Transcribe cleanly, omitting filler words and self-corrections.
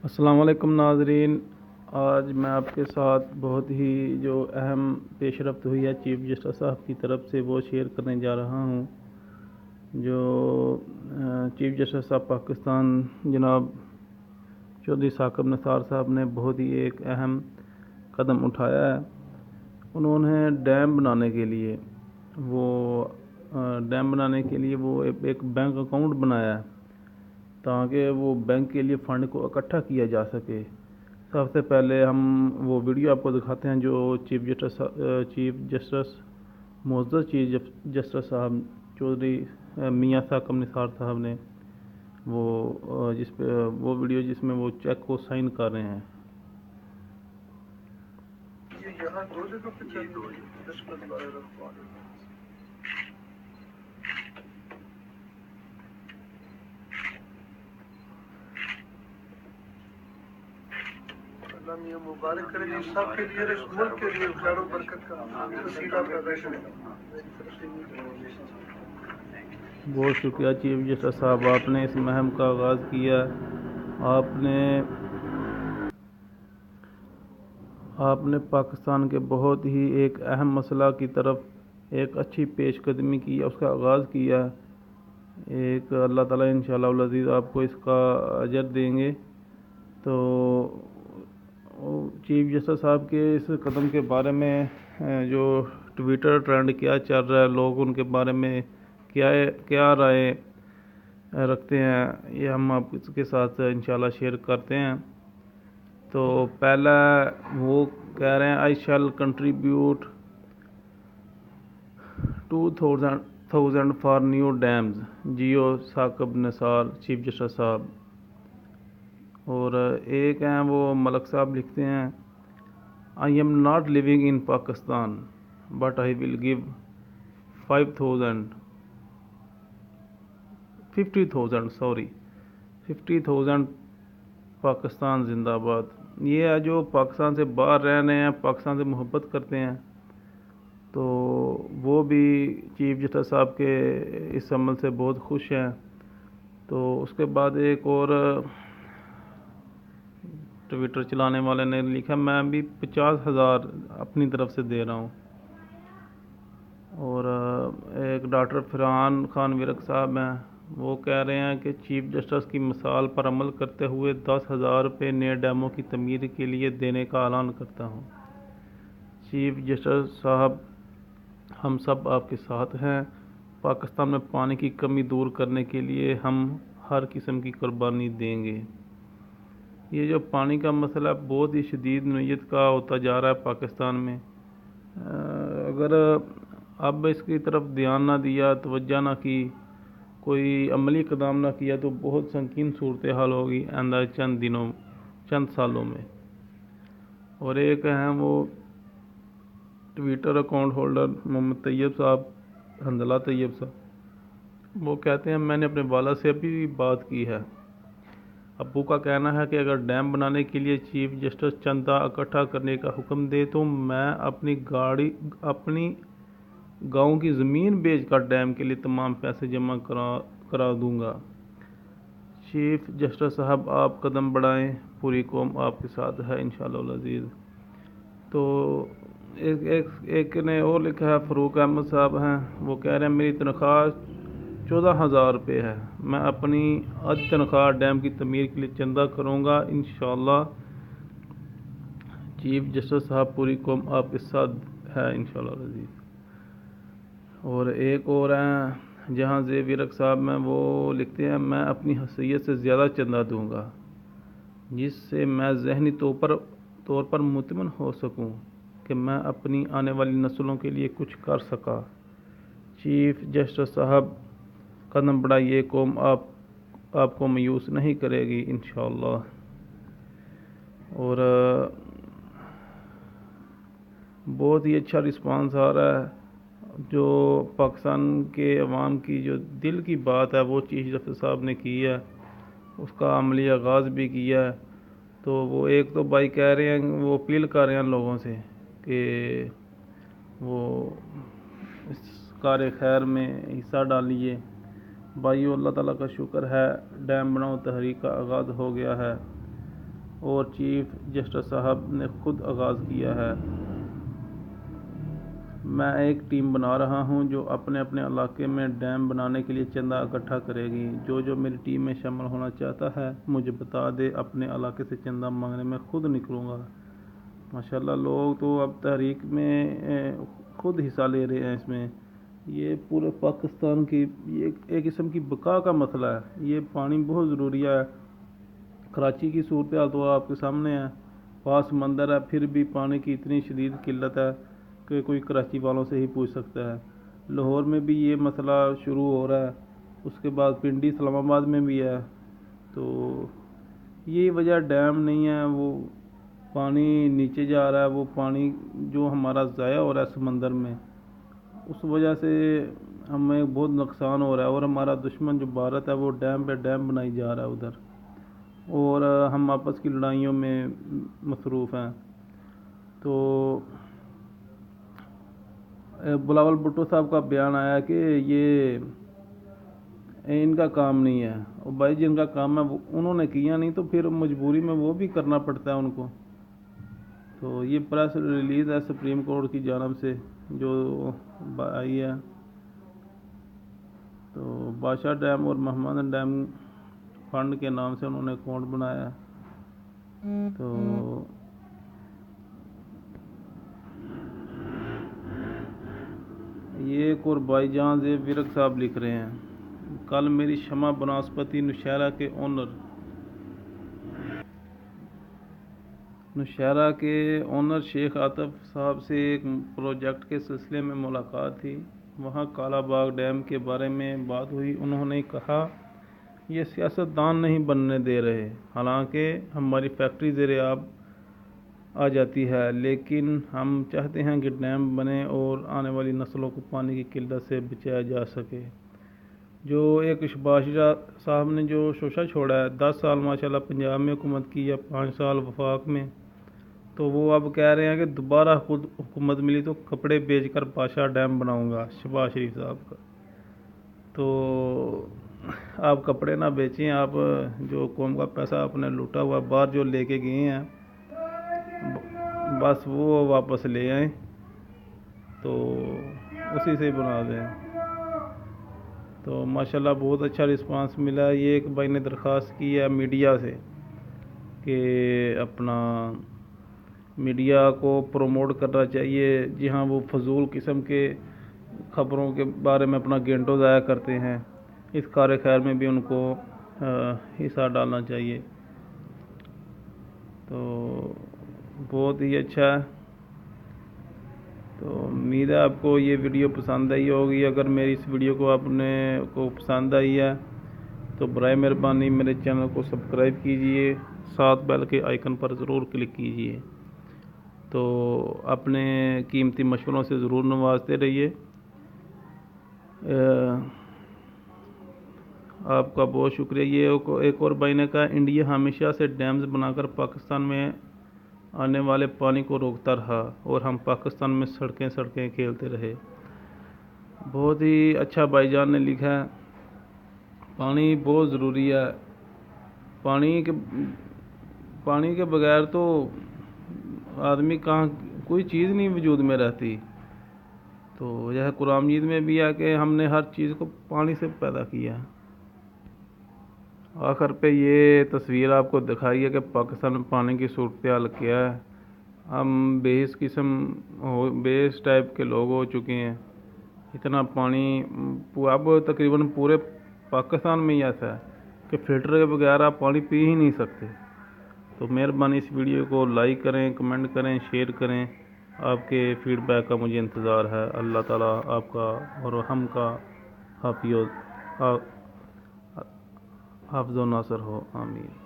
السلام علیکم ناظرین، آج میں آپ کے ساتھ بہت ہی جو اہم پیش رفت ہوئی ہے چیف جسٹس صاحب کی طرف سے وہ شیئر کرنے جا رہا ہوں۔ جو چیف جسٹس صاحب پاکستان جناب چودھری ثاقب نثار صاحب نے بہت ہی ایک اہم قدم اٹھایا ہے۔ انہوں نے ڈیم بنانے کے لیے وہ ایک بینک اکاؤنٹ بنایا ہے تاکہ وہ بینک کے لیے فنڈ کو اکٹھا کیا جا سکے۔ سب سے پہلے ہم وہ ویڈیو آپ کو دکھاتے ہیں جو چیف جسٹس معزز چیف جسٹس صاحب چودھری میاں ثاقب نثار صاحب نے وہ ویڈیو جس میں وہ چیک کو سائن کر رہے ہیں۔ یہاں دو جگہ پہ چاہیے اللہ میاں مبارک کرے جی سب کے لیے، اس ملک کے لیے خیر و برکت کا وسیلہ پیدا کرے۔ بہت شکریہ چیف جسٹس صاحب، آپ نے اس مہم کا آغاز کیا۔ آپ نے پاکستان کے بہت ہی ایک اہم مسئلہ کی طرف ایک اچھی پیش قدمی کی، اس کا آغاز کیا۔ ایک اللہ تعالیٰ انشاءاللہ العزیز آپ کو اس کا اجر دیں گے۔ تو چیف جسٹس صاحب کے اس قدم کے بارے میں جو ٹویٹر ٹرینڈ کیا چل رہا ہے، لوگ ان کے بارے میں کیا رائے رکھتے ہیں، یہ ہم آپ کے ساتھ انشاءاللہ شیئر کرتے ہیں۔ تو پہلا وہ کہہ رہے ہیں I shall contribute 2000 for new dams, جیو ثاقب نثار چیف جسٹس صاحب۔ اور ایک ہیں وہ ملک صاحب لکھتے ہیں I am not living in Pakistan but I will give 50,000 Pakistan زندہ باد۔ یہ ہے جو پاکستان سے باہر رہ رہے ہیں، پاکستان سے محبت کرتے ہیں، تو وہ بھی چیف جسٹس صاحب کے اس عمل سے بہت خوش ہیں۔ تو اس کے بعد ایک اور ٹویٹر چلانے والے نے لکھا میں بھی 50,000 اپنی طرف سے دے رہا ہوں۔ اور ایک ڈاکٹر فرحان خان ورک صاحب ہیں، وہ کہہ رہے ہیں کہ چیف جسٹس کی مثال پر عمل کرتے ہوئے 10,000 روپے نئے ڈیموں کی تعمیر کے لیے دینے کا اعلان کرتا ہوں۔ چیف جسٹس صاحب، ہم سب آپ کے ساتھ ہیں۔ پاکستان میں پانی کی کمی دور کرنے کے لیے ہم ہر قسم کی قربانی دیں گے۔ یہ جو پانی کا مسئلہ بہت ہی شدید نوعیت کا ہوتا جا رہا ہے پاکستان میں، اگر اب اس کی طرف دھیان نہ دیا، توجہ نہ کی، کوئی عملی اقدام نہ کیا تو بہت سنگین صورتحال ہوگی آئندہ چند سالوں میں۔ اور ایک ہیں وہ ٹویٹر اکاؤنٹ ہولڈر محمد طیب صاحب، حنظلہ طیب صاحب، وہ کہتے ہیں میں نے اپنے والد سے ابھی بھی بات کی ہے۔ ابو کا کہنا ہے کہ اگر ڈیم بنانے کے لیے چیف جسٹس چندہ اکٹھا کرنے کا حکم دے تو میں اپنی گاؤں کی زمین بیچ کر ڈیم کے لیے تمام پیسے جمع کرا دوں گا۔ چیف جسٹس صاحب آپ قدم بڑھائیں، پوری قوم آپ کے ساتھ ہے انشاءاللہ العزیز۔ تو ایک نے اور لکھا ہے، فاروق احمد صاحب ہیں، وہ کہہ رہے ہیں میری تنخواہ 14,000 روپے ہے، میں اپنی آدھی تنخواہ ڈیم کی تعمیر کے لیے چندہ کروں گا انشاءاللہ۔ چیف جسٹس صاحب پوری قوم آپ کے ساتھ ہے انشاءاللہ العزیز۔ اور ایک اور ہیں جہاں زیب ورک صاحب میں، وہ لکھتے ہیں میں اپنی حیثیت سے زیادہ چندہ دوں گا جس سے میں ذہنی طور پر مطمئن ہو سکوں کہ میں اپنی آنے والی نسلوں کے لیے کچھ کر سکا۔ چیف جسٹس صاحب قدم بڑھائیے، قوم آپ کو مایوس نہیں کرے گی انشاءاللہ۔ اور بہت ہی اچھا رسپانس آ رہا ہے، جو پاکستان کے عوام کی جو دل کی بات ہے وہ چیف جسٹس صاحب نے کی ہے، اس کا عملی آغاز بھی کیا ہے۔ تو وہ ایک تو بھائی کہہ رہے ہیں، وہ اپیل کر رہے ہیں لوگوں سے کہ وہ اس کار خیر میں حصہ ڈالیے۔ بھائیو اللہ تعالیٰ کا شکر ہے، ڈیم بناؤ تحریک کا آغاز ہو گیا ہے۔ اور چیف جسٹس صاحب نے خود آغاز کیا ہے۔ میں ایک ٹیم بنا رہا ہوں جو اپنے اپنے علاقے میں ڈیم بنانے کے لیے چندہ اکٹھا کرے گی۔ جو میری ٹیم میں شامل ہونا چاہتا ہے مجھے بتا دے، اپنے علاقے سے چندہ مانگنے میں خود نکلوں گا۔ ماشاءاللہ لوگ تو اب تحریک میں خود حصہ لے رہے ہیں۔ اس میں یہ پورے پاکستان کی یہ ایک قسم کی بقا کا مسئلہ ہے۔ یہ پانی بہت ضروری ہے۔ کراچی کی صورتحال تو آپ کے سامنے ہے، پاس سمندر ہے، پھر بھی پانی کی اتنی شدید قلت ہے کہ کوئی کراچی والوں سے ہی پوچھ سکتا ہے۔ لاہور میں بھی یہ مسئلہ شروع ہو رہا ہے، اس کے بعد پنڈی اسلام آباد میں بھی ہے۔ تو یہی وجہ ڈیم نہیں ہے، وہ پانی نیچے جا رہا ہے، وہ پانی جو ہمارا ضائع ہو رہا ہے سمندر میں، اس وجہ سے ہمیں بہت نقصان ہو رہا ہے۔ اور ہمارا دشمن جو بھارت ہے وہ ڈیم پہ ڈیم بنائی جا رہا ہے ادھر، اور ہم آپس کی لڑائیوں میں مصروف ہیں۔ تو بلاول بھٹو صاحب کا بیان آیا کہ یہ ان کا کام نہیں ہے، اور بھائی جن کا کام ہے انہوں نے کیا نہیں تو پھر مجبوری میں وہ بھی کرنا پڑتا ہے ان کو۔ تو یہ پریس ریلیز ہے سپریم کورٹ کی جانب سے جو آئی ہے۔ تو بادشاہ ڈیم اور محمد ڈیم فنڈ کے نام سے انہوں نے اکاؤنٹ بنایا ہے۔ تو یہ ایک اور بھائی جان زیب ورک صاحب لکھ رہے ہیں، کل میری شمع بناسپتی نوشہرہ کے اونر شیخ عاطف صاحب سے ایک پروجیکٹ کے سلسلے میں ملاقات تھی۔ وہاں کالا باغ ڈیم کے بارے میں بات ہوئی۔ انہوں نے کہا یہ سیاستدان نہیں بننے دے رہے، حالانکہ ہماری فیکٹری زیر آب آ جاتی ہے، لیکن ہم چاہتے ہیں کہ ڈیم بنے اور آنے والی نسلوں کو پانی کی قلت سے بچایا جا سکے۔ جو ایک بادشاہ صاحب نے جو شوشہ چھوڑا ہے، 10 سال ماشاءاللہ پنجاب میں حکومت کی ہے، 5 سال وفاق میں، تو وہ اب کہہ رہے ہیں کہ دوبارہ خود حکومت ملی تو کپڑے بیچ کر بادشاہ ڈیم بناؤں گا، شہباز شریف صاحب کا۔ تو آپ کپڑے نہ بیچیں، آپ جو قوم کا پیسہ اپنے لوٹا ہوا باہر جو لے کے گئے ہیں بس وہ واپس لے آئیں تو اسی سے بنا دیں۔ تو ماشاءاللہ بہت اچھا رسپانس ملا۔ یہ ایک بھائی نے درخواست کی ہے میڈیا سے کہ اپنا میڈیا کو پروموٹ کرنا چاہیے، جی ہاں وہ فضول قسم کے خبروں کے بارے میں اپنا گھنٹوں ضائع کرتے ہیں، اس کار خیر میں بھی ان کو حصہ ڈالنا چاہیے۔ تو بہت ہی اچھا ہے۔ تو امید ہے آپ کو یہ ویڈیو پسند آئی ہوگی۔ اگر میری اس ویڈیو کو آپ نے پسند آئی ہے تو برائے مہربانی میرے چینل کو سبسکرائب کیجئے، ساتھ بیل کے آئیکن پر ضرور کلک کیجئے۔ تو اپنے قیمتی مشوروں سے ضرور نوازتے رہیے۔ آپ کا بہت شکریہ۔ یہ ایک اور بھائی نے کہا انڈیا ہمیشہ سے ڈیمز بنا کر پاکستان میں آنے والے پانی کو روکتا رہا اور ہم پاکستان میں سڑکیں کھیلتے رہے۔ بہت ہی اچھا بھائی جان نے لکھا ہے، پانی بہت ضروری ہے۔ پانی کے بغیر تو آدمی کہاں کوئی چیز نہیں وجود میں رہتی۔ تو یہ قرآن مجید میں بھی ہے کہ ہم نے ہر چیز کو پانی سے پیدا کیا ہے۔ آخر پہ یہ تصویر آپ کو دکھائی ہے کہ پاکستان میں پانی کی صورتحال کیا ہے۔ ہم بیس ٹائپ کے لوگ ہو چکے ہیں۔ اتنا پانی اب تقریباً پورے پاکستان میں ہی ایسا ہے کہ فلٹر کے بغیر آپ پانی پی ہی نہیں سکتے۔ تو مہربانی اس ویڈیو کو لائک کریں، کمنٹ کریں، شیئر کریں۔ آپ کے فیڈ بیک کا مجھے انتظار ہے۔ اللہ تعالیٰ آپ کا اور ہم کا حافظ و ناصر ہو، آمین۔